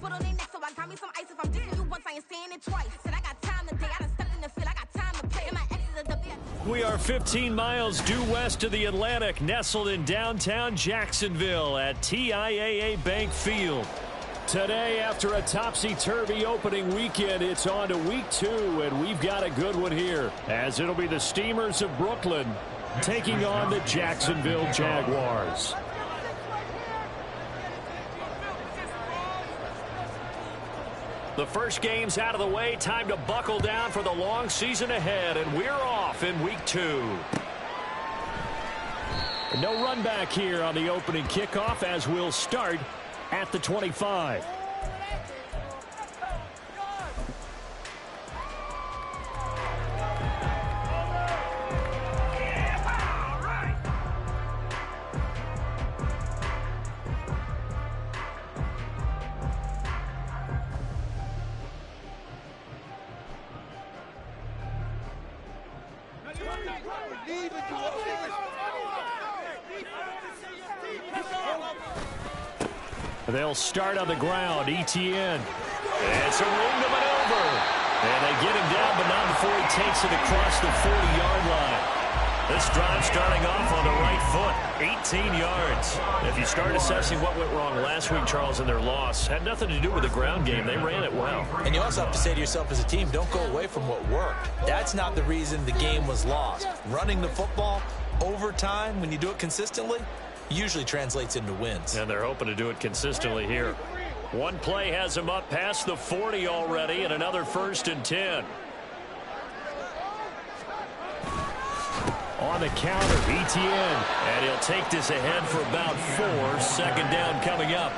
foot on their neck, so I got me some ice. If I'm dissing you once, I ain't saying it twice. Said I got time today, I done stepped in the field, I got time to play. And my exes are the best. We are 15 miles due west of the Atlantic, nestled in downtown Jacksonville at TIAA Bank Field. Today, after a topsy-turvy opening weekend, it's on to week 2, and we've got a good one here, as it'll be the Steamers of Brooklyn taking on the Jacksonville Jaguars. The first game's out of the way. Time to buckle down for the long season ahead, and we're off in week 2. No run back here on the opening kickoff, as we'll start at the 25. They'll start on the ground. Etienne. It's a room to maneuver. And they get him down, but not before he takes it across the 40-yard line. This drive starting off on the right foot. 18 yards. If you start assessing what went wrong last week, Charles, in their loss, had nothing to do with the ground game. They ran it well. And you also have to say to yourself as a team, don't go away from what worked. That's not the reason the game was lost. Running the football over time, when you do it consistently, usually translates into wins. And they're hoping to do it consistently here. One play has him up past the 40 already, and another 1st and 10. On the counter, Etienne. And he'll take this ahead for about 4. 2nd down coming up.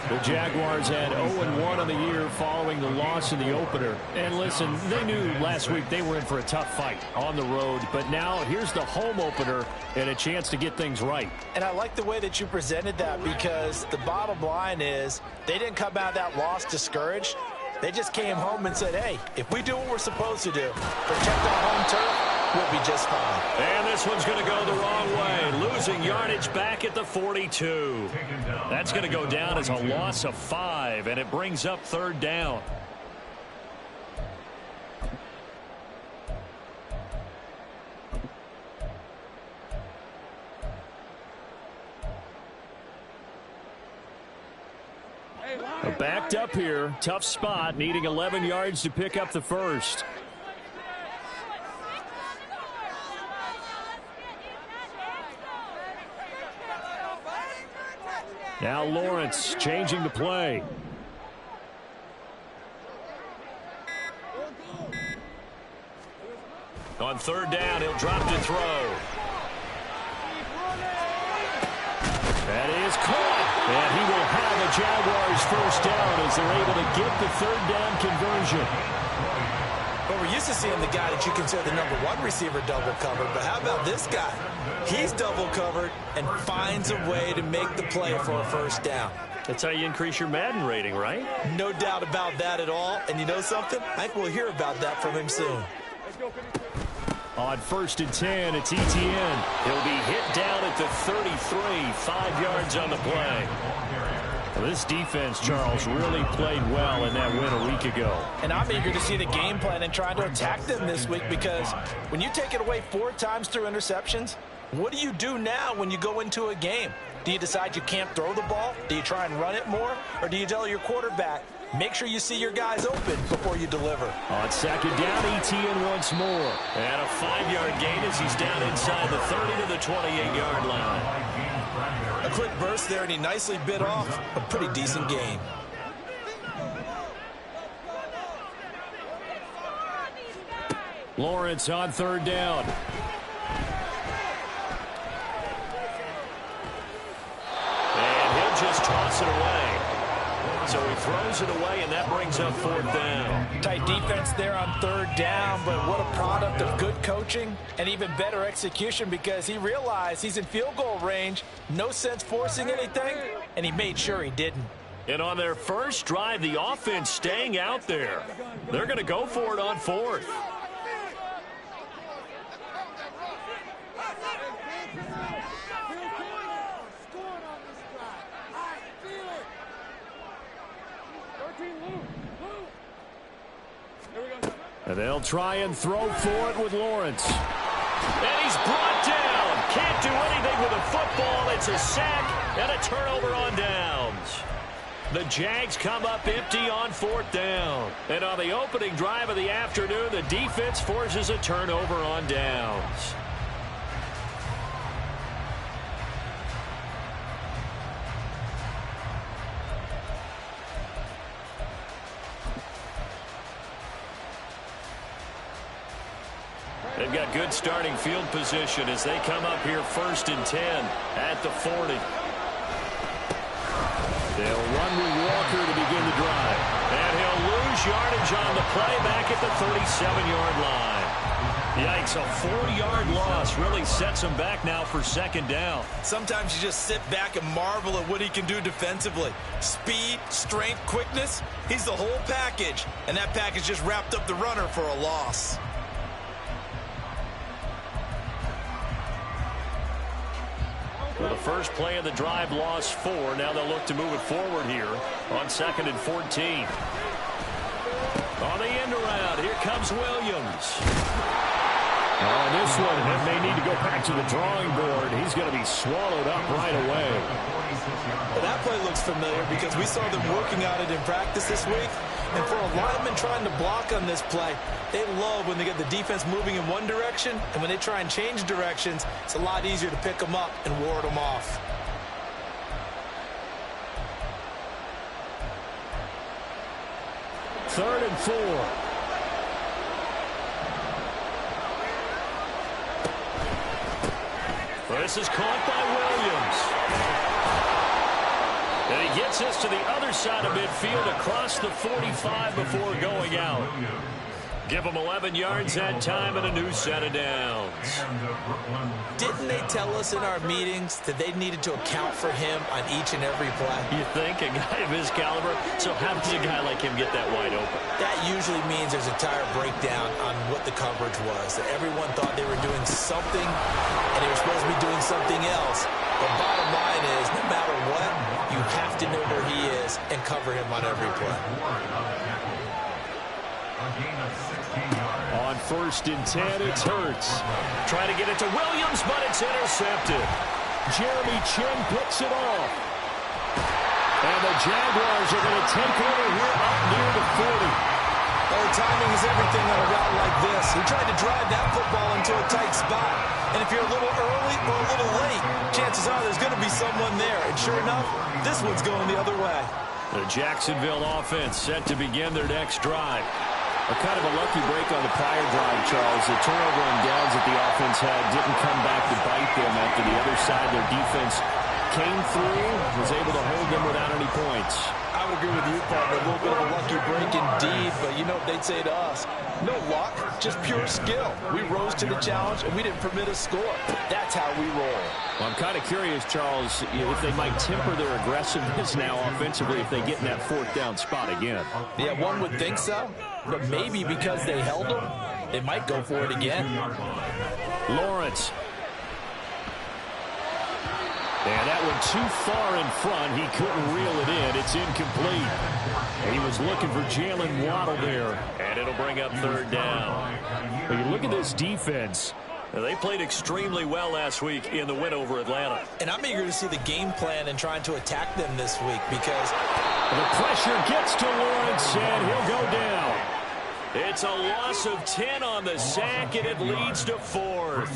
The Jaguars had 0-1 on the year following the loss in the opener. And listen, they knew last week they were in for a tough fight on the road. But now here's the home opener and a chance to get things right. And I like the way that you presented that, because the bottom line is they didn't come out of that loss discouraged. They just came home and said, hey, if we do what we're supposed to do, protect our home turf, we'll be just fine. And this one's going to go the wrong way. Losing yardage back at the 42. That's going to go down as a loss of 5, and it brings up 3rd down. Backed up here. Tough spot, needing 11 yards to pick up the 1st. Now Lawrence changing the play. On 3rd down, he'll drop to throw. That is caught. And he will have a Jaguars 1st down as they're able to get the 3rd down conversion. But we're used to seeing the guy that you consider the #1 receiver double covered. But how about this guy? He's double covered and finds a way to make the play for a 1st down. That's how you increase your Madden rating, right? No doubt about that at all. And you know something? I think we'll hear about that from him soon. On 1st and 10, it's Etienne. He'll be hit down at the 33, 5 yards on the play. Well, this defense, Charles, really played well in that win a week ago. And I'm eager to see the game plan and trying to attack them this week, because when you take it away 4 times through interceptions, what do you do now when you go into a game? Do you decide you can't throw the ball? Do you try and run it more? Or do you tell your quarterback, make sure you see your guys open before you deliver? On 2nd down, Etienne once more. And a 5-yard gain as he's down inside the 30 to the 28-yard line. A quick burst there, and he nicely bit off a pretty decent gain. Lawrence on 3rd down. And he'll just toss it away. So he throws it away, and that brings up 4th down. Tight defense there on 3rd down, but what a product of good coaching and even better execution, because he realized he's in field goal range. No sense forcing anything, and he made sure he didn't. And on their first drive, the offense staying out there. They're going to go for it on 4th. And they'll try and throw for it with Lawrence. And he's brought down. Can't do anything with a football. It's a sack and a turnover on downs. The Jags come up empty on 4th down. And on the opening drive of the afternoon, the defense forces a turnover on downs. They've got good starting field position as they come up here 1st and 10 at the 40. They'll run with Walker to begin the drive. And he'll lose yardage on the play back at the 37-yard line. Yikes, a 4-yard loss really sets him back now for 2nd down. Sometimes you just sit back and marvel at what he can do defensively. Speed, strength, quickness, he's the whole package. And that package just wrapped up the runner for a loss. Well, the first play of the drive lost 4. Now they'll look to move it forward here on 2nd and 14. On the end around, here comes Williams. Oh, this one may need to go back to the drawing board. He's going to be swallowed up right away. Well, that play looks familiar because we saw them working on it in practice this week. And for a lineman trying to block on this play, they love when they get the defense moving in one direction, and when they try and change directions, it's a lot easier to pick them up and ward them off. Third and 4. This is caught by Williams. And he gets this to the other side of midfield across the 45 before going out. Give him 11 yards that time and a new set of downs. Didn't they tell us in our meetings that they needed to account for him on each and every play? You think? A guy of his caliber? So how does a guy like him get that wide open? That usually means there's a tire breakdown on what the coverage was. That everyone thought they were doing something, and they were supposed to be doing something else. But bottom line is, no matter what, you have to know where he is and cover him on every play. On 1st and 10, it's Hurts. Trying to get it to Williams, but it's intercepted. Jeremy Chin picks it off. And the Jaguars are going to take over here up near the 40. Well, timing is everything on a route like this. He tried to drive that football into a tight spot. And if you're a little early or a little late, chances are there's going to be someone there. And sure enough, this one's going the other way. The Jacksonville offense set to begin their next drive. A kind of a lucky break on the prior drive, Charles. The turnover on downs that the offense had didn't come back to bite them after the other side. Their defense came through, was able to hold them without any points. I would agree with you, partner. A little bit of a lucky break indeed, but you know what they'd say to us? No luck, just pure skill. We rose to the challenge, and we didn't permit a score. That's how we roll. Well, I'm kind of curious, Charles, if they might temper their aggressiveness now offensively if they get in that 4th down spot again. Yeah, one would think so, but maybe because they held them, they might go for it again. Lawrence. And that one too far in front. He couldn't reel it in. It's incomplete. He was looking for Jalen Waddle there. And it'll bring up 3rd down. But you look at this defense. They played extremely well last week in the win over Atlanta. And I'm eager to see the game plan and trying to attack them this week because the pressure gets to Lawrence, and he'll go down. It's a loss of 10 on the sack, and it leads to 4th.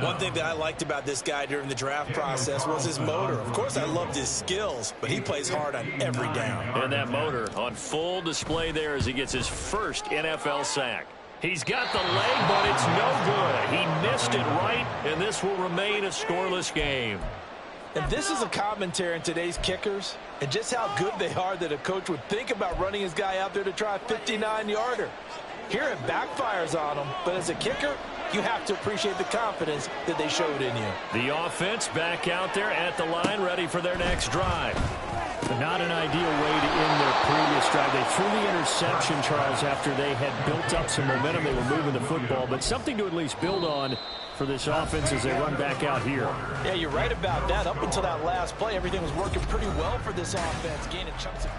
One thing that I liked about this guy during the draft process was his motor. Of course, I loved his skills, but he plays hard on every down. And that motor on full display there as he gets his first NFL sack. He's got the leg, but it's no good. He missed it right, and this will remain a scoreless game. And this is a commentary on today's kickers and just how good they are that a coach would think about running his guy out there to try a 59-yarder. Here it backfires on him, but as a kicker, you have to appreciate the confidence that they showed in you. The offense back out there at the line, ready for their next drive. But not an ideal way to end their previous drive. They threw the interception, Charles, after they had built up some momentum. They were moving the football, but something to at least build on for this offense as they run back out here. Yeah, you're right about that. Up until that last play, everything was working pretty well for this offense, gaining chunks of...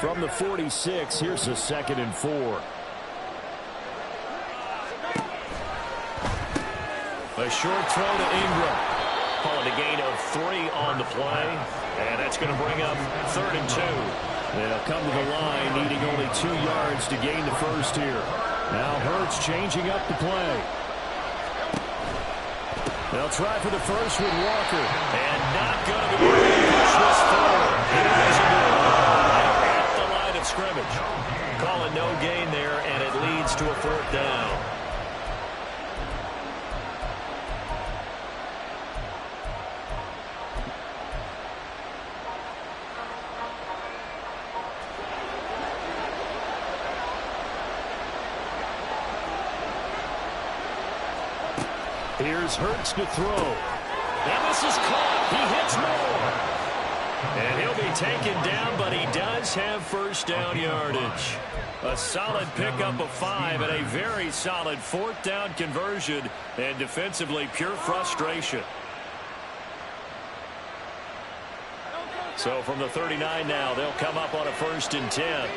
From the 46, here's a 2nd and 4. A short throw to Ingram. Calling a gain of 3 on the play. And that's going to bring up 3rd and 2. They'll come to the line needing only 2 yards to gain the first here. Now Hurts changing up the play. They'll try for the first with Walker. And not going to be able to push this forward. At the line of scrimmage. Calling no gain there, and it leads to a 4th down. Here's Hurts to throw. And this is caught. He hits more. And he'll be taken down, but he does have first down yardage. A solid pickup of 5 and a very solid 4th down conversion. And defensively, pure frustration. So from the 39 now, they'll come up on a 1st and 10.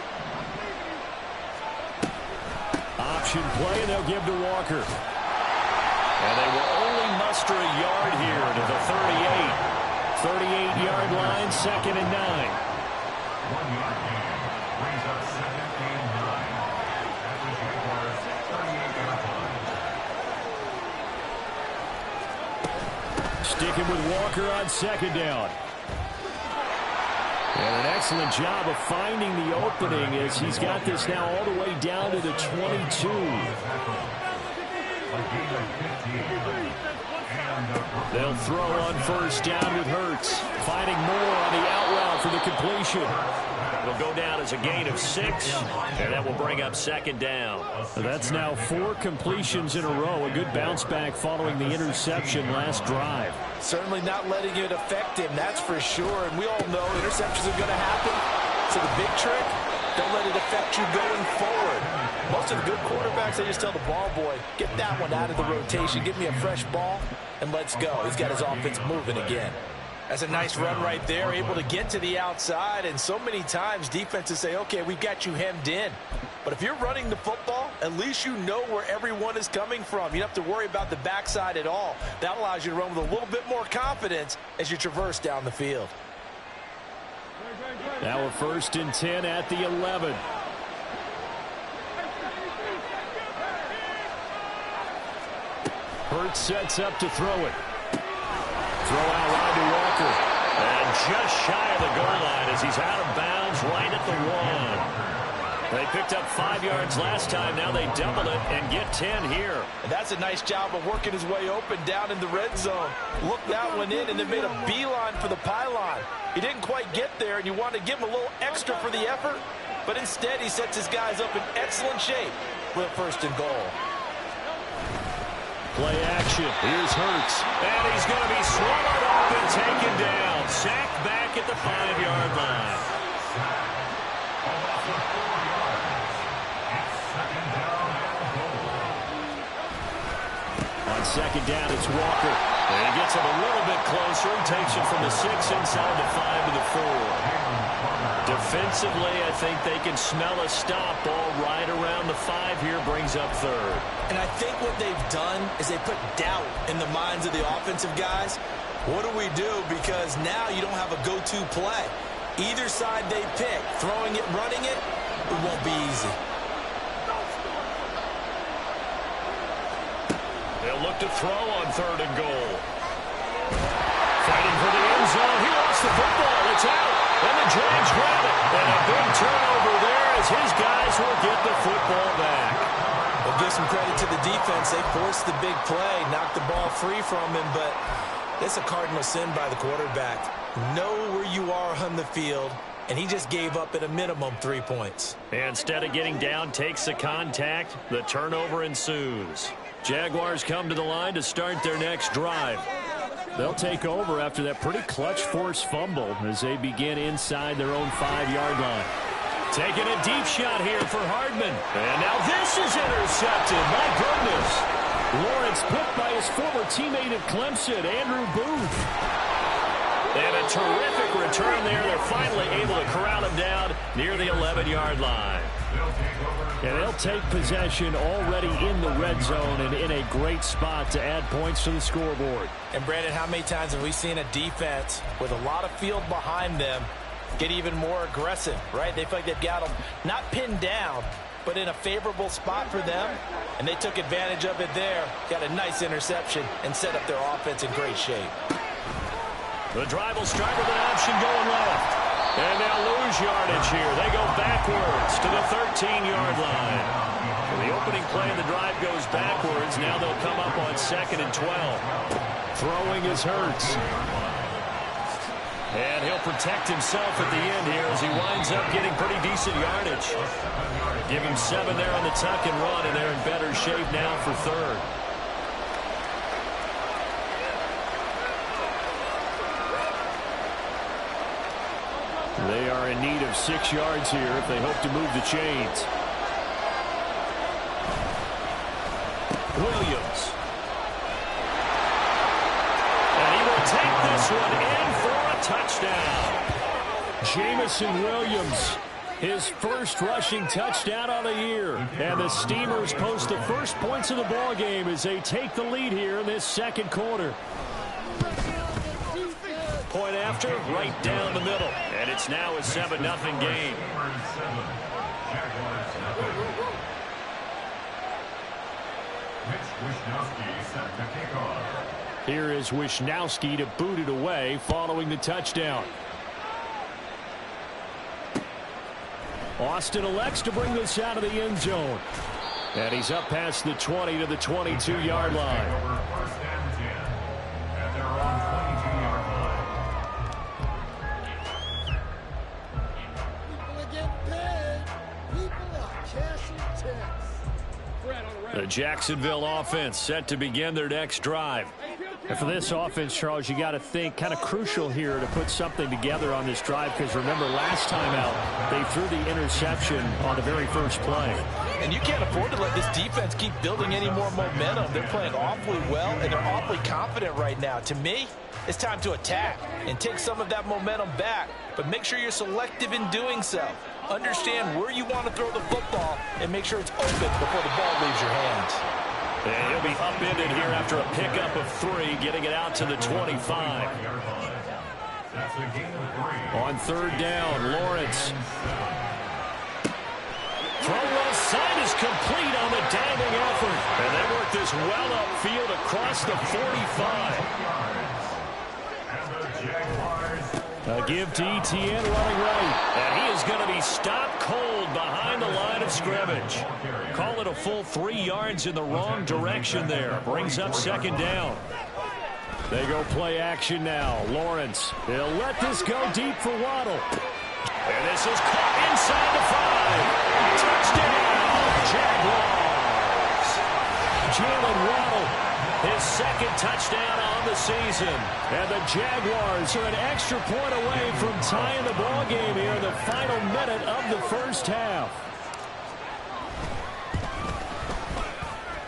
Option play, and they'll give to Walker. And they will only muster a yard here to the 38. 38-yard line, 2nd and 9. 1 yard gain. Brings up 2nd and 9. Average requires 38 yards. Sticking with Walker on 2nd down. And an excellent job of finding the opening as he's got this now all the way down to the 22. They'll throw on 1st down with Hurts. Finding more on the out route for the completion. It'll go down as a gain of 6, and that will bring up 2nd down. That's now 4 completions in a row. A good bounce back following the interception last drive. Certainly not letting it affect him, that's for sure. And we all know interceptions are going to happen. So the big trick, don't let it affect you going forward. Most of the good quarterbacks, they just tell the ball boy, get that one out of the rotation, give me a fresh ball, and let's go. He's got his offense moving again. That's a nice run right there, able to get to the outside, and so many times defenses say, okay, we've got you hemmed in. But if you're running the football, at least you know where everyone is coming from. You don't have to worry about the backside at all. That allows you to run with a little bit more confidence as you traverse down the field. Now a 1st and 10 at the 11. Hurts sets up to throw it. Throw out wide to Walker. And just shy of the goal line as he's out of bounds right at the 1. They picked up 5 yards last time. Now they double it and get 10 here. And that's a nice job of working his way open down in the red zone. Looked that one in and then made a beeline for the pylon. He didn't quite get there, and you want to give him a little extra for the effort. But instead, he sets his guys up in excellent shape with a 1st and goal. Play action. Here's Hurts. And he's going to be swallowed up and taken down. Sacked back at the 5-yard line. On 2nd down, it's Walker. And he gets him a little bit closer. He takes it from the 6 inside the 5 to the 4. Defensively, I think they can smell a stop. Ball right around the 5 here, brings up 3rd. And I think what they've done is they put doubt in the minds of the offensive guys. What do we do? Because now you don't have a go-to play. Either side they pick, throwing it, running it, it won't be easy. They'll look to throw on 3rd and goal. Fighting for the end zone. He lost the football. It's out. And the Giants grab it. And a big turnover there as his guys will get the football back. We'll give some credit to the defense. They forced the big play, knocked the ball free from him, but it's a cardinal sin by the quarterback. Know where you are on the field, and he just gave up at a minimum 3 points. Instead of getting down, takes the contact. The turnover ensues. Jaguars come to the line to start their next drive. They'll take over after that pretty clutch forced fumble as they begin inside their own 5-yard line. Taking a deep shot here for Hardman. And now this is intercepted. My goodness. Lawrence picked by his former teammate at Clemson, Andrew Booth. And a a terrific return there. They're finally able to corral him down near the 11-yard line. And they'll take possession already in the red zone and in a great spot to add points to the scoreboard. And, Brandon, how many times have we seen a defense with a lot of field behind them get even more aggressive, right? They feel like they've got them not pinned down, but in a favorable spot for them, and they took advantage of it there. Got a nice interception and set up their offense in great shape. The drive will start with an option going left. And they'll lose yardage here. They go backwards to the 13-yard line. So the opening play of the drive goes backwards. Now they'll come up on 2nd and 12. Throwing is Hurts. And he'll protect himself at the end here as he winds up getting pretty decent yardage. Give him 7 there on the tuck and run, and they're in better shape now for 3rd. They are in need of 6 yards here if they hope to move the chains. Williams. And he will take this one in for a touchdown. Jamison Williams, his first rushing touchdown on the year. And the Steamers post the first points of the ball game as they take the lead here in this second quarter. Point after, right down the middle. And it's now a 7-0 game. Here is Wisnowski to boot it away following the touchdown. Austin elects to bring this out of the end zone. And he's up past the 20 to the 22-yard line. The Jacksonville offense set to begin their next drive. And for this offense, Charles, you got to think kind of crucial here to put something together on this drive, because remember last time out they threw the interception on the very first play. And you can't afford to let this defense keep building any more momentum. They're playing awfully well, and they're awfully confident right now. To me, it's time to attack and take some of that momentum back, but make sure you're selective in doing so. Understand where you want to throw the football and make sure it's open before the ball leaves your hands. And he'll be upended here after a pickup of 3, getting it out to the 25. On 3rd down, Lawrence. Throw left side is complete on the diving effort. And they work this well upfield across the 45. A give to Etienne running right. And he is going to be stopped cold behind the line of scrimmage. Call it a full 3 yards in the wrong direction there. Brings up 2nd down. They go play action now. Lawrence. They'll let this go deep for Waddle. And this is caught inside the 5. Touchdown, Jaguars. Jalen Waddle, his 2nd touchdown on the season. And the Jaguars are an extra point away from tying the ball game here in the final minute of the first half.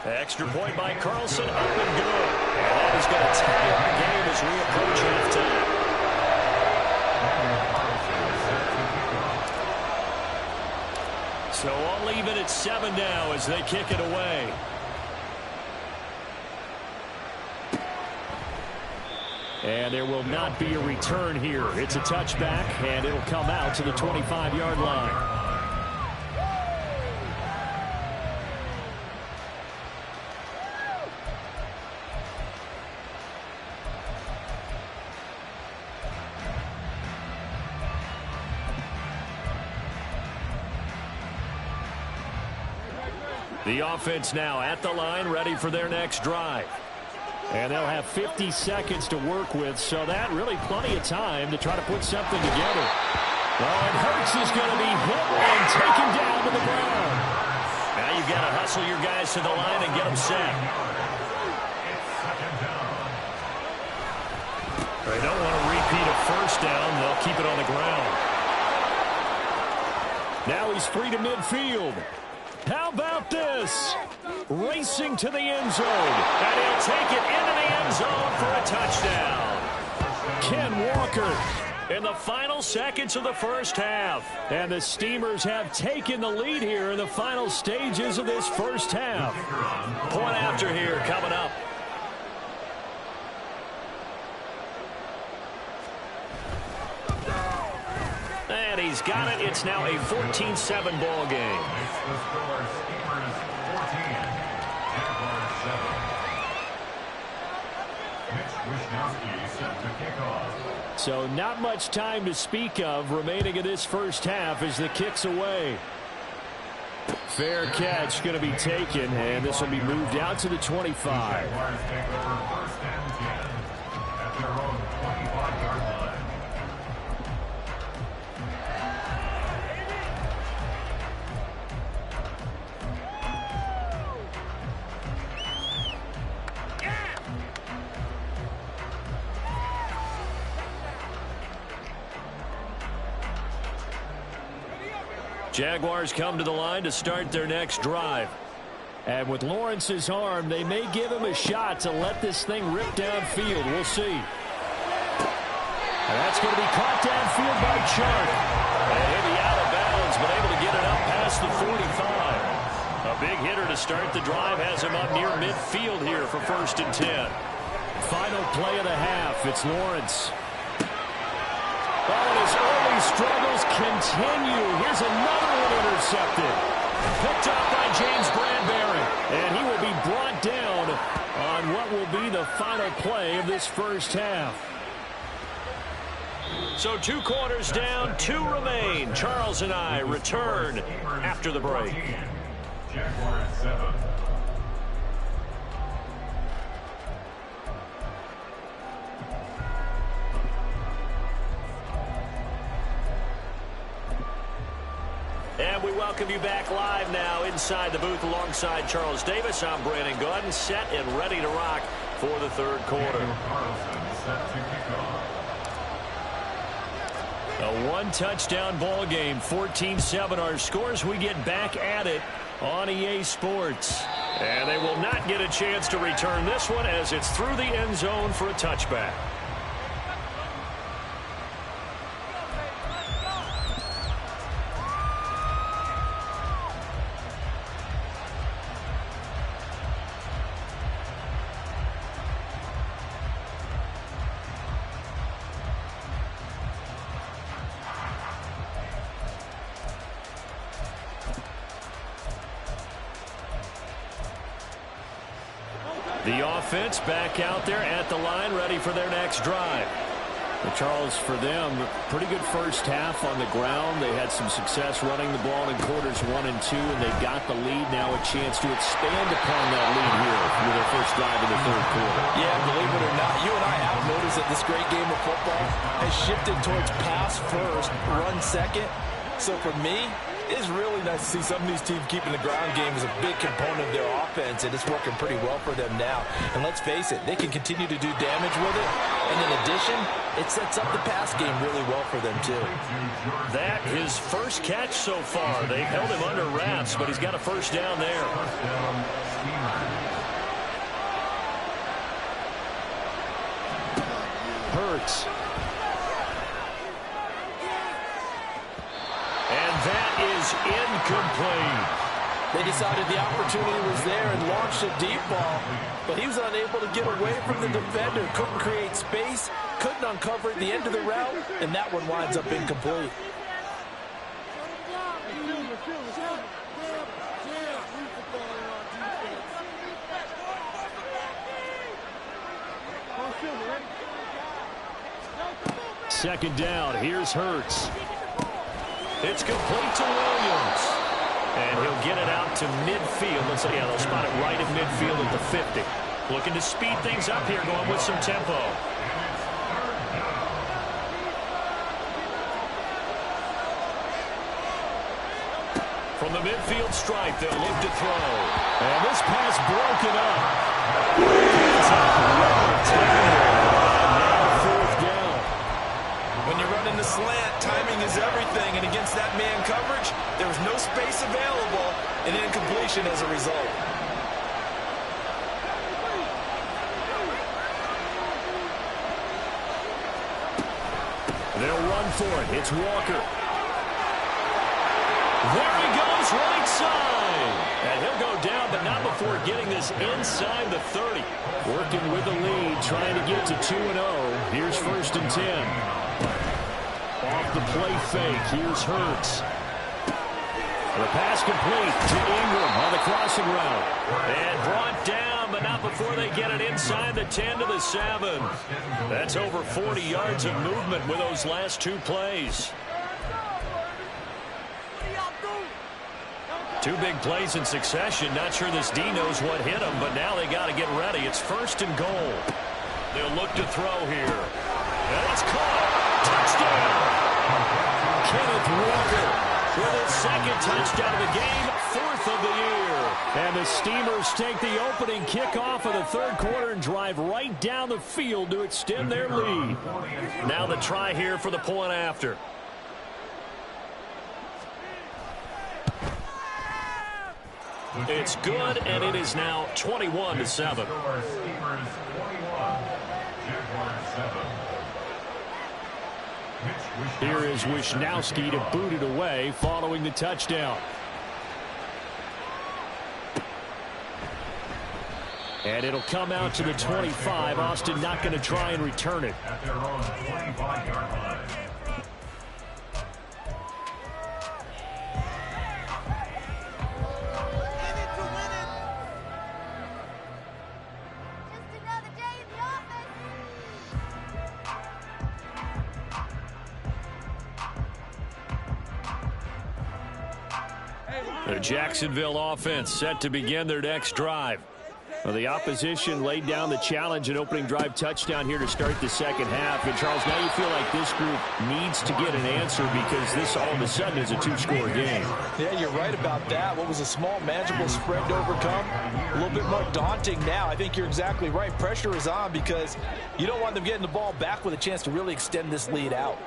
Extra point by Carlson, up and good. And that is going to tie our game as we approach halftime. So all even at 7 now as they kick it away. And there will not be a return here. It's a touchback, and it'll come out to the 25-yard line. The offense now at the line, ready for their next drive. And they'll have 50 seconds to work with, so that really plenty of time to try to put something together. Well, and Hurts is going to be hit and taken down to the ground. Now you've got to hustle your guys to the line and get them set. They don't want to repeat a first down. They'll keep it on the ground. Now he's free to midfield. How about this? Racing to the end zone. And he'll take it into the end zone for a touchdown. Ken Walker in the final seconds of the first half. And the Steamers have taken the lead here in the final stages of this first half. Point after here coming up. And he's got it. It's now a 14-7 ball game. The score, Steamers 14, Jaguars 7. Mitch Wisnowski set to kick off. So not much time to speak of remaining in this first half as the kick's away. Fair catch going to be taken, and this will be moved out to the 25. Jaguars take over first and 10 at their own 25-yard line. Jaguars come to the line to start their next drive. And with Lawrence's arm, they may give him a shot to let this thing rip downfield. We'll see. And that's going to be caught downfield by Chark. And he'll be out of bounds, but able to get it up past the 45. A big hitter to start the drive has him up near midfield here for 1st and 10. Final play of the half. It's Lawrence. Oh, and his early struggles continue. Here's another one intercepted. Picked up by James Bradbury. And he will be brought down on what will be the final play of this first half. So 2 quarters down, 2 remain. Charles and I return after the break. Jaguars 7. And we welcome you back live now inside the booth alongside Charles Davis. I'm Brandon Gordon, set and ready to rock for the 3rd quarter. A 1-touchdown ball game, 14-7 our scores. We get back at it on EA Sports. And they will not get a chance to return this one as it's through the end zone for a touchback. The offense back out there at the line, ready for their next drive. Well, Charles, for them, pretty good first half on the ground. They had some success running the ball in quarters 1 and 2, and they got the lead. Now a chance to expand upon that lead here with their first drive in the 3rd quarter. Yeah, believe it or not, you and I have noticed that this great game of football has shifted towards pass first, run second. So for me, it's really nice to see some of these teams keeping the ground game as a big component of their offense, and it's working pretty well for them now. And let's face it, they can continue to do damage with it. And in addition, it sets up the pass game really well for them, too. That his first catch so far. They've held him under wraps, but he's got a first down there. Hurts. And that is incomplete. They decided the opportunity was there and launched a deep ball, but he was unable to get away from the defender, couldn't create space, couldn't uncover at the end of the route, and that one winds up incomplete. Second down, here's Hurts. It's complete to Williams. And he'll get it out to midfield. Let's say, yeah, they'll spot it right at midfield at the 50. Looking to speed things up here, going with some tempo. From the midfield stripe, they'll look to throw. And this pass broken up. It's a now 4th down. When you're running the slant, timing is everything, and against that man coverage, there was no space available, and incompletion as a result. They'll run for it. It's Walker. There he goes, right side. And he'll go down, but not before getting this inside the 30. Working with the lead, trying to get to 2-0. Here's 1st and 10. Off the play fake, here's Hurts. The pass complete to Ingram on the crossing route. And brought down, but not before they get it inside the 10 to the 7. That's over 40 yards of movement with those last 2 plays. 2 big plays in succession. Not sure this D knows what hit him, but now they got to get ready. It's 1st and goal. They'll look to throw here. And it's caught. Touchdown. Kenneth Walker with his 2nd touchdown of the game, 4th of the year. And the Steamers take the opening kickoff of the 3rd quarter and drive right down the field to extend their lead. Now the try here for the point after. It's good, and it is now 21-7. Here is Wisnowski to boot it away following the touchdown. And it'll come out to the 25. Austin not going to try and return it. At their own 25-yard line. The Jacksonville offense set to begin their next drive. Well, the opposition laid down the challenge and opening drive touchdown here to start the 2nd half. And, Charles, now you feel like this group needs to get an answer because this all of a sudden is a 2-score game. Yeah, you're right about that. What was a small, manageable spread to overcome, a little bit more daunting now. I think you're exactly right. Pressure is on because you don't want them getting the ball back with a chance to really extend this lead out.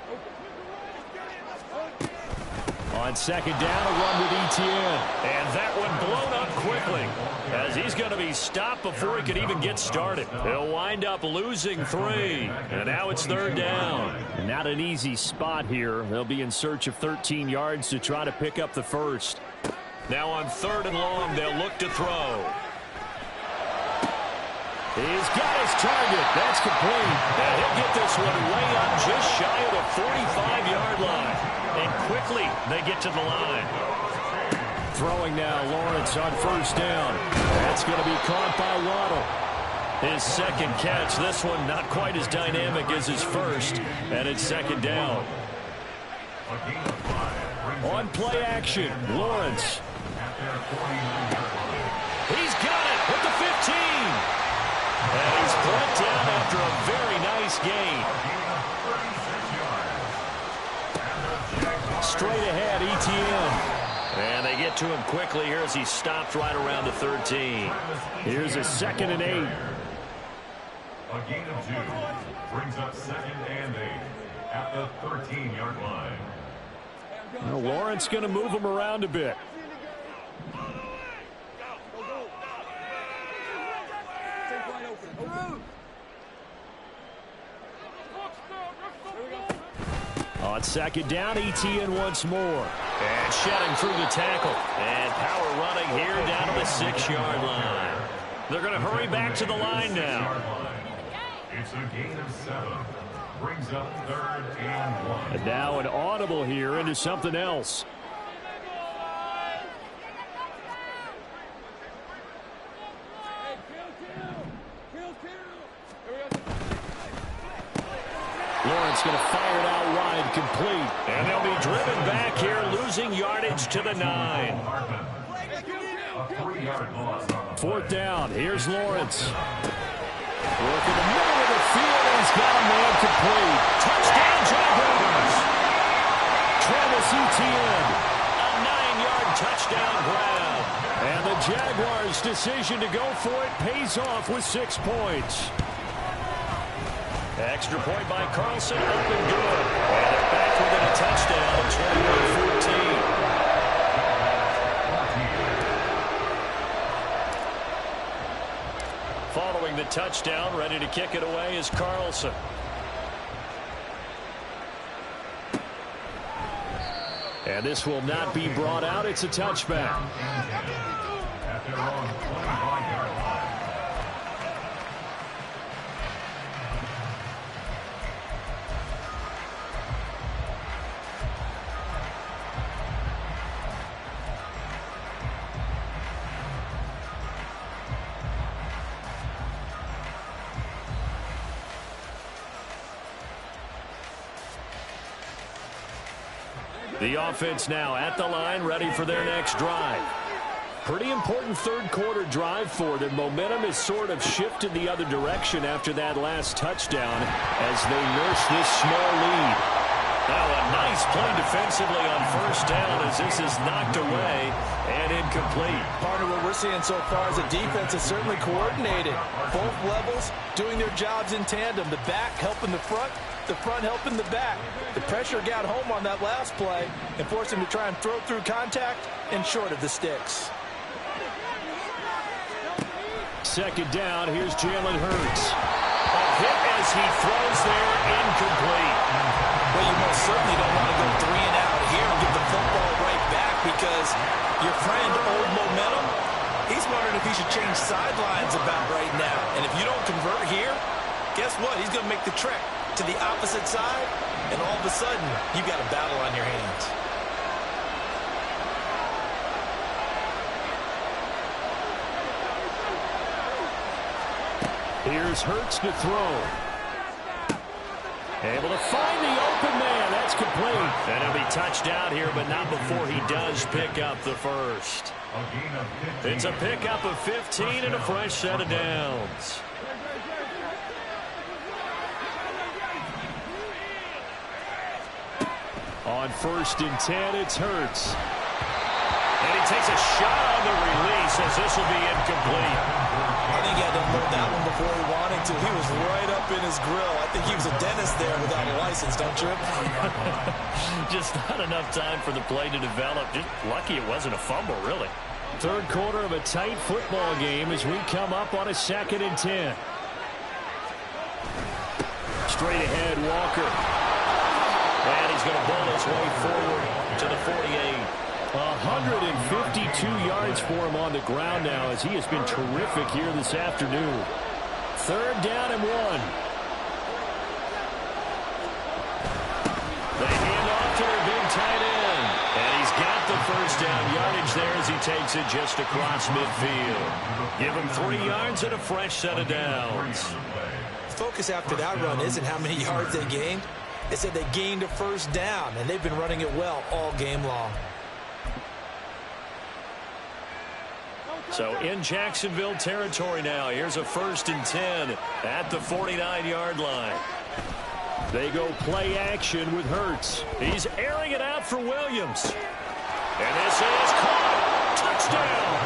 On 2nd down, a run with Etienne. And that one blown up quickly as he's going to be stopped before he could even get started. He'll wind up losing 3. And now it's 3rd down. Not an easy spot here. They'll be in search of 13 yards to try to pick up the 1st. Now on 3rd and long, they'll look to throw. He's got his target. That's complete. And he'll get this one way up just shy of the 45-yard line. And quickly, they get to the line. Throwing now, Lawrence on 1st down. That's going to be caught by Waddle. His 2nd catch. This one not quite as dynamic as his 1st. And it's 2nd down. On play action, Lawrence. He's got it with the 15. And he's brought down after a very nice gain. Straight ahead, Etienne. And they get to him quickly here as he stopped right around the 13. Here's a 2nd and 8. A gain of 2 brings up 2nd and 8 at the 13-yard line. Well, Lawrence going to move him around a bit. On 2nd down, Etienne once more. And shedding through the tackle. And power running here down to the 6-yard line. They're going to hurry back to the line now. It's a gain of 7. Brings up 3rd and 1. And now an audible here into something else. Lawrence going to fire it out wide, complete. And they'll be driven back here, losing yardage to the 9. A 3-yard loss. 4th down, here's Lawrence. Working the middle of the field, and he's got a man complete. Touchdown, Jaguars! Travis Etienne, a 9-yard touchdown grab. And the Jaguars' decision to go for it pays off with 6 points. Extra point by Carlson, up and good. And they're back within a touchdown, 21-14. Following the touchdown, ready to kick it away is Carlson. And this will not be brought out. It's a touchback. At their own 25-yard line. The offense now at the line, ready for their next drive. Pretty important third quarter drive for them. Momentum has sort of shifted the other direction after that last touchdown as they nurse this small lead. Now a nice play defensively on first down as this is knocked away and incomplete. Part of what we're seeing so far is the defense is certainly coordinated. Both levels doing their jobs in tandem. The back helping the front helping the back. The pressure got home on that last play and forced him to try and throw through contact and short of the sticks. Second down, here's Jalen Hurts. A hit as he throws there, incomplete. Well, you most certainly don't want to go 3 and out here and get the football right back because your friend, Old Momentum, he's wondering if he should change sidelines about right now. And if you don't convert here, guess what? He's going to make the trek to the opposite side, and all of a sudden, you've got a battle on your hands. Here's Hurts to throw. Able to find the open man. That's complete. And he'll be touched out here, but not before he does pick up the first. It's a pickup of 15 and a fresh set of downs. On 1st and 10, it's Hurts. And he takes a shot on the release as this will be incomplete. I think he had to unload that one before he wanted to. He was right up in his grill. I think he was a dentist there without a license, don't you? Just not enough time for the play to develop. Just lucky it wasn't a fumble, really. Third quarter of a tight football game as we come up on a 2nd and 10. Straight ahead, Walker. And he's going to bowl his way forward to the 48. 152 yards for him on the ground now as he has been terrific here this afternoon. 3rd down and 1. They hand off to their big tight end. And he's got the first down yardage there as he takes it just across midfield. Give him 3 yards and a fresh set of downs. Focus after that run isn't how many yards they gained. They said they gained a first down, and they've been running it well all game long. So in Jacksonville territory now. Here's a 1st and 10 at the 49-yard line. They go play action with Hurts. He's airing it out for Williams. And this is caught. Touchdown.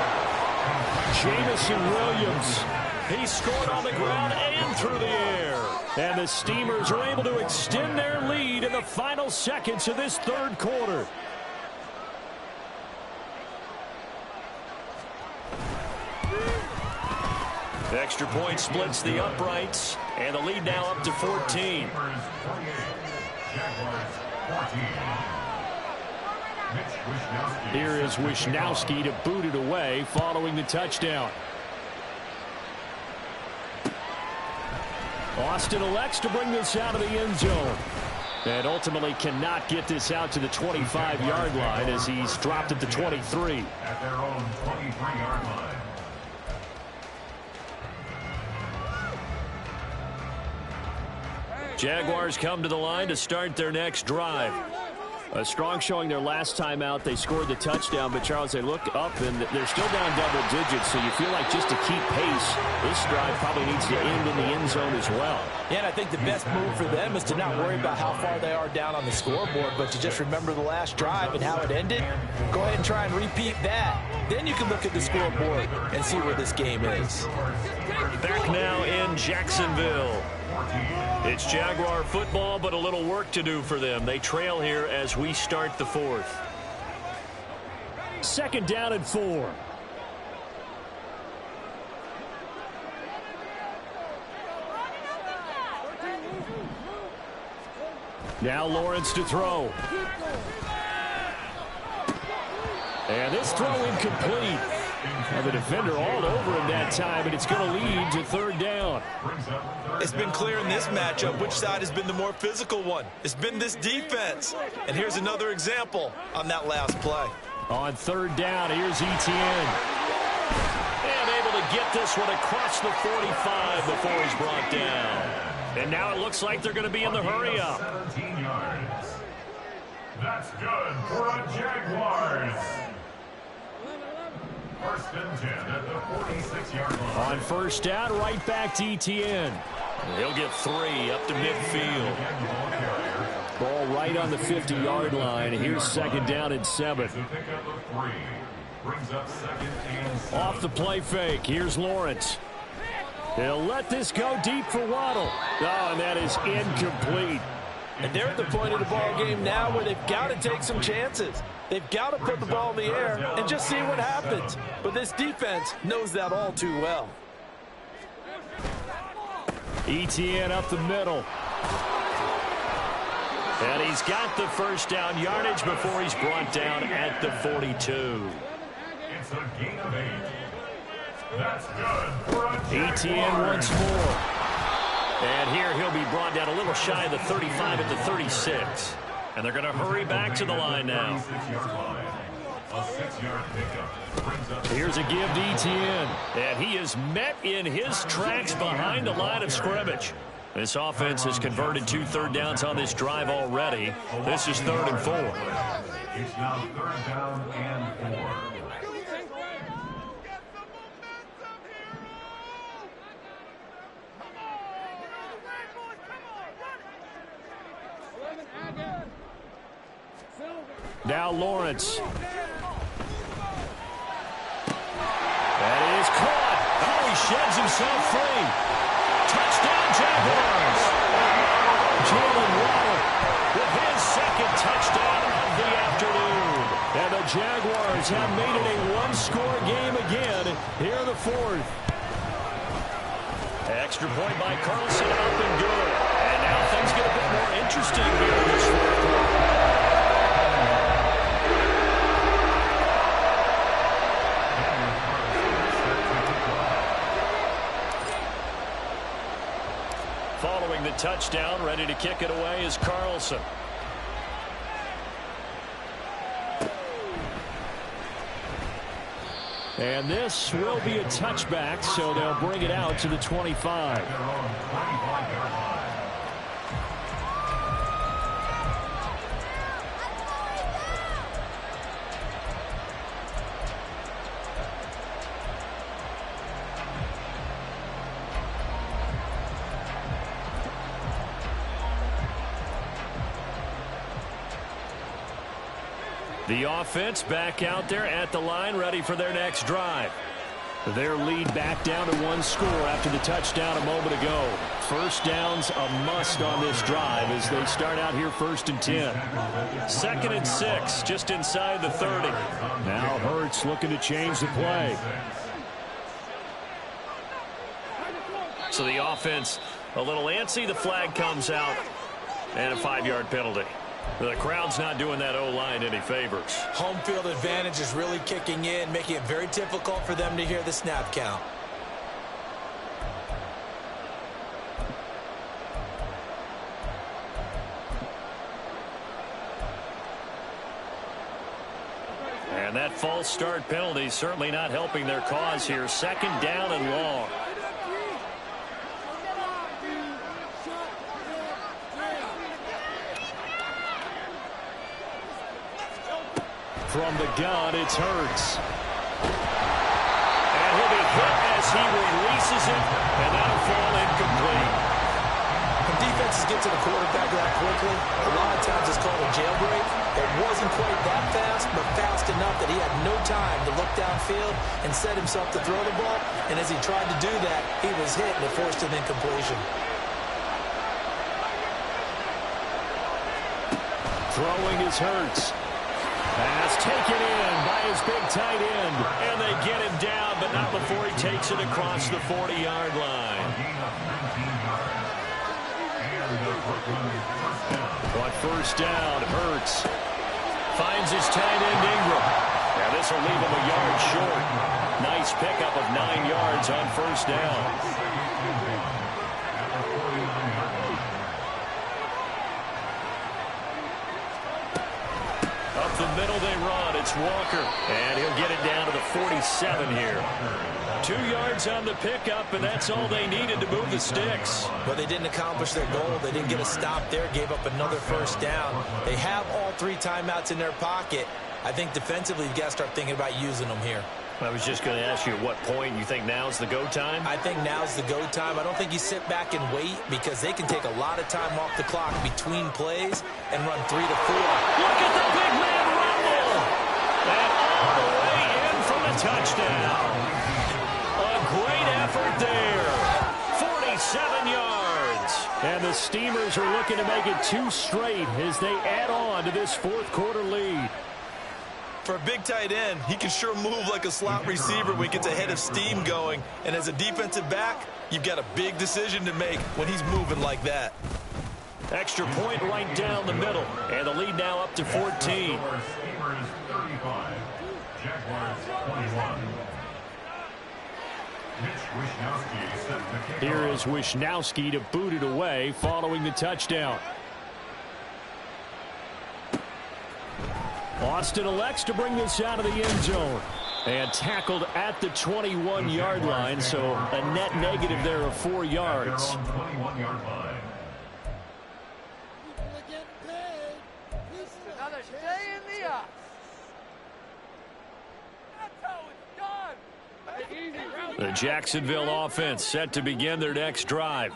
Jamison Williams. He scored on the ground and through the air. And the Steamers are able to extend their lead in the final seconds of this third quarter. Extra point splits the uprights, and the lead now up to 14. Here is Wisnowski to boot it away following the touchdown. Austin elects to bring this out of the end zone. And ultimately cannot get this out to the 25-yard line as he's dropped at the 23. At their own 23-yard line. Jaguars come to the line to start their next drive. A strong showing their last time out. They scored the touchdown, but Charles, they look up and they're still down double digits, so you feel like just to keep pace, this drive probably needs to end in the end zone as well. Yeah, and I think the best move for them is to not worry about how far they are down on the scoreboard, but to just remember the last drive and how it ended. Go ahead and try and repeat that. Then you can look at the scoreboard and see where this game is. Back now in Jacksonville. It's Jaguar football, but a little work to do for them. They trail here as we start the fourth. 2nd down and 4. Now Lawrence to throw. And this throw incomplete. And the defender all over him that time, and it's going to lead to third down. It's been clear in this matchup which side has been the more physical one. It's been this defense. And here's another example on that last play. On third down, here's Etienne. And able to get this one across the 45 before he's brought down. And now it looks like they're going to be in the hurry up. 17 yards. That's good for a Jaguars. First and 10 at the 46-yard line. On first down, right back to Etienne. He'll get 3 up to midfield. Ball right on the 50-yard line. Here's second down and 7. Off the play fake. Here's Lawrence. He'll let this go deep for Waddle. Oh, and that is incomplete. And they're at the point of the ball game now where they've got to take some chances. They've got to put the ball in the air and just see what happens. But this defense knows that all too well. Etienne up the middle. And he's got the first down yardage before he's brought down at the 42. It's a gain of 8. That's good for a Jaguars. Etienne once more. And here he'll be brought down a little shy of the 35 at the 36. And they're going to hurry back to the line now. A 6-yard pickup. Here's a give to Etienne. And he is met in his tracks behind the line of scrimmage. This offense has converted 2 third downs on this drive already. This is 3rd and 4. It's now 3rd down and 4. Now Lawrence. That is caught. Oh, he sheds himself free. Touchdown, Jaguars. Jalen Waddle with his second touchdown of the afternoon. And the Jaguars have made it a one-score game again here in the 4th. Extra point by Carlson, up and good. And now things get a bit more interesting here in this 4th quarter. Following the touchdown, ready to kick it away is Carlson. And this will be a touchback, so they'll bring it out to the 25. The offense back out there at the line, ready for their next drive. Their lead back down to 1 score after the touchdown a moment ago. First down's a must on this drive as they start out here 1st and 10. 2nd and 6, just inside the 30. Now Hurts looking to change the play. So the offense a little antsy. The flag comes out and a 5-yard penalty. The crowd's not doing that O-line any favors. Home field advantage is really kicking in, making it very difficult for them to hear the snap count. And that false start penalty certainly not helping their cause here. 2nd down and long. From the gun, it's Hurts. And he'll be hit as he releases it, and that'll fall incomplete. When defenses get to the quarterback that quickly, a lot of times it's called a jailbreak. It wasn't quite that fast, but fast enough that he had no time to look downfield and set himself to throw the ball. And as he tried to do that, he was hit and it forced an incompletion. Throwing is Hurts. Pass taken in by his big tight end. And they get him down, but not before he takes it across the 40-yard line. On first down, Hurts finds his tight end Ingram. Now this will leave him a yard short. Nice pickup of 9 yards on first down. Up the middle they run. It's Walker. And he'll get it down to the 47 here. 2 yards on the pickup, and that's all they needed to move the sticks. But they didn't accomplish their goal. They didn't get a stop there, gave up another first down. They have all 3 timeouts in their pocket. I think defensively you've got to start thinking about using them here. I was just going to ask you at what point you think now's the go time? I think now's the go time. I don't think you sit back and wait because they can take a lot of time off the clock between plays and run 3 to 4. Look at the big man rumble! And all the way in from the touchdown. A great effort there. 47 yards. And the Steamers are looking to make it 2 straight as they add on to this fourth quarter lead. For a big tight end, he can sure move like a slot receiver when he gets a head of steam going. And as a defensive back, you've got a big decision to make when he's moving like that. Extra point right down the middle. And the lead now up to 14. Steamers 35, Jaguars 21. Here is Wisnowski to boot it away following the touchdown. Austin elects to bring this out of the end zone. And tackled at the 21-yard line, so a net negative there of 4 yards. 21-yard line. Another stay in the off. That's how it's done. The Jacksonville offense set to begin their next drive.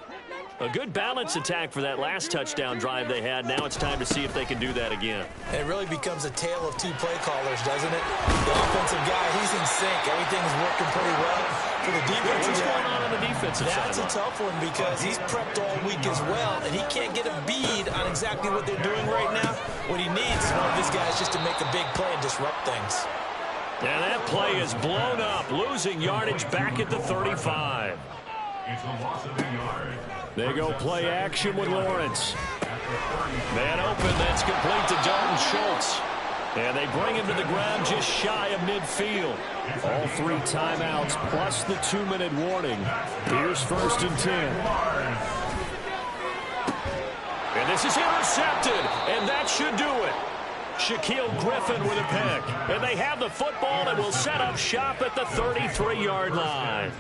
A good balance attack for that last touchdown drive they had. Now it's time to see if they can do that again. And it really becomes a tale of 2 play callers, doesn't it? The offensive guy, he's in sync. Everything's working pretty well. For the defensive What's guy, going on the defensive side? that's a tough one because he's prepped all week as well, and he can't get a bead on exactly what they're doing right now. What he needs is one of his guys just to make a big play and disrupt things. And that play is blown up, losing yardage back at the 35. It's a loss of a yard. They go play action with Lawrence. Man open, that's complete to Dalton Schultz. And they bring him to the ground just shy of midfield. All 3 timeouts plus the 2-minute warning. Here's 1st and 10. And this is intercepted, and that should do it. Shaquille Griffin with a pick. And they have the football and will set up shop at the 33-yard line.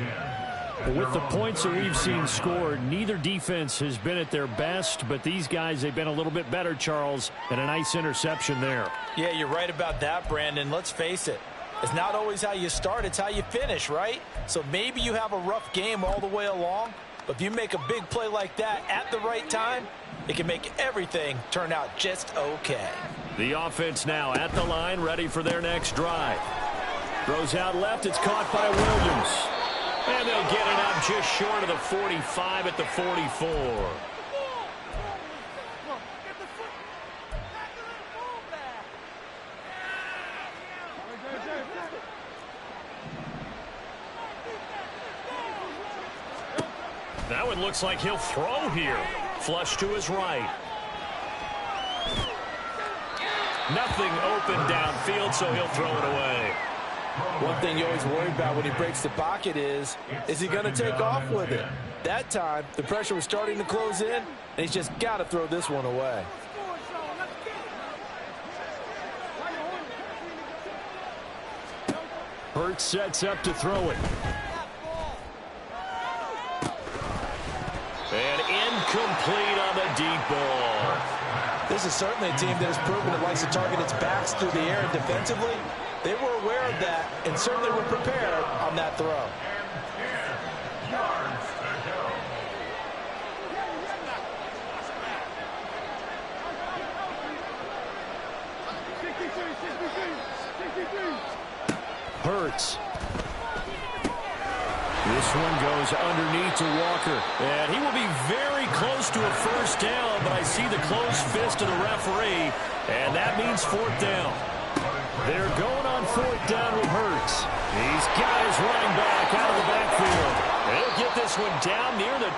With the points that we've seen scored, neither defense has been at their best, but these guys, they've been a little bit better, Charles, and a nice interception there. Yeah, you're right about that, Brandon. Let's face it. It's not always how you start, it's how you finish, right? So maybe you have a rough game all the way along, but if you make a big play like that at the right time, it can make everything turn out just okay. The offense now at the line, ready for their next drive. Throws out left, it's caught by Williams. And they'll get it out just short of the 45 at the 44. That one looks like he'll throw here. Flush to his right. Nothing open downfield, so he'll throw it away. One thing you always worry about when he breaks the pocket is he going to take off with it? That time, the pressure was starting to close in, and he's just got to throw this one away. Hurts sets up to throw it. And incomplete on the deep ball. This is certainly a team that has proven it likes to target its backs through the air, and defensively, they were aware of that and certainly were prepared on that throw. Hurts. This one goes underneath to Walker. And he will be very close to a first down, but I see the closed fist of the referee, and that means 4th down. They're going on 4th down with Hurts. He's got his running back out of the backfield. He'll get this one down near the